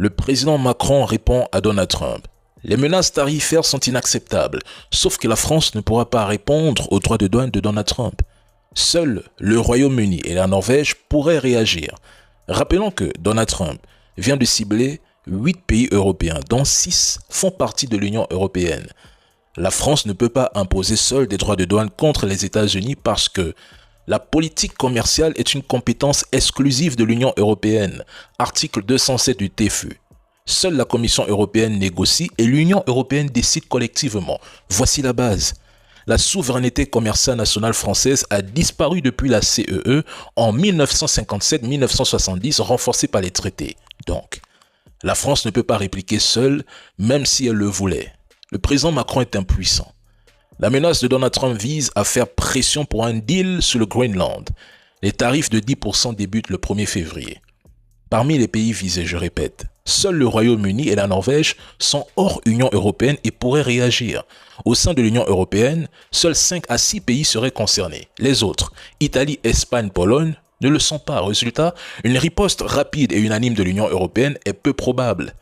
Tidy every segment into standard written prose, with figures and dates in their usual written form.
Le président Macron répond à Donald Trump. Les menaces tarifaires sont inacceptables, sauf que la France ne pourra pas répondre aux droits de douane de Donald Trump. Seuls le Royaume-Uni et la Norvège pourraient réagir. Rappelons que Donald Trump vient de cibler 8 pays européens, dont 6 font partie de l'Union européenne. La France ne peut pas imposer seule des droits de douane contre les États-Unis parce que la politique commerciale est une compétence exclusive de l'Union européenne, article 207 du TFUE. Seule la Commission européenne négocie et l'Union européenne décide collectivement. Voici la base. La souveraineté commerciale nationale française a disparu depuis la CEE en 1957-1970, renforcée par les traités. Donc, la France ne peut pas répliquer seule, même si elle le voulait. Le président Macron est impuissant. La menace de Donald Trump vise à faire pression pour un deal sur le Groenland. Les tarifs de 10% débutent le 1er février. Parmi les pays visés, je répète, seuls le Royaume-Uni et la Norvège sont hors Union européenne et pourraient réagir. Au sein de l'Union européenne, seuls 5 à 6 pays seraient concernés. Les autres, Italie, Espagne, Pologne, ne le sont pas. Résultat, une riposte rapide et unanime de l'Union européenne est peu probable.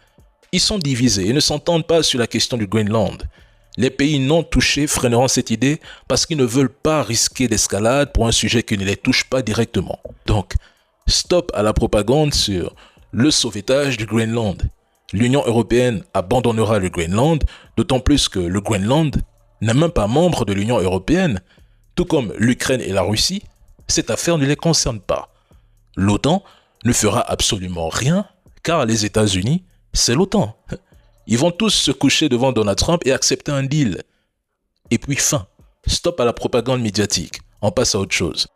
Ils sont divisés et ne s'entendent pas sur la question du Groenland. Les pays non touchés freineront cette idée parce qu'ils ne veulent pas risquer d'escalade pour un sujet qui ne les touche pas directement. Donc, stop à la propagande sur le sauvetage du Groenland. L'Union européenne abandonnera le Groenland, d'autant plus que le Groenland n'est même pas membre de l'Union européenne, tout comme l'Ukraine et la Russie. Cette affaire ne les concerne pas. L'OTAN ne fera absolument rien car les États-Unis, c'est l'OTAN. Ils vont tous se coucher devant Donald Trump et accepter un deal. Et puis fin. Stop à la propagande médiatique. On passe à autre chose.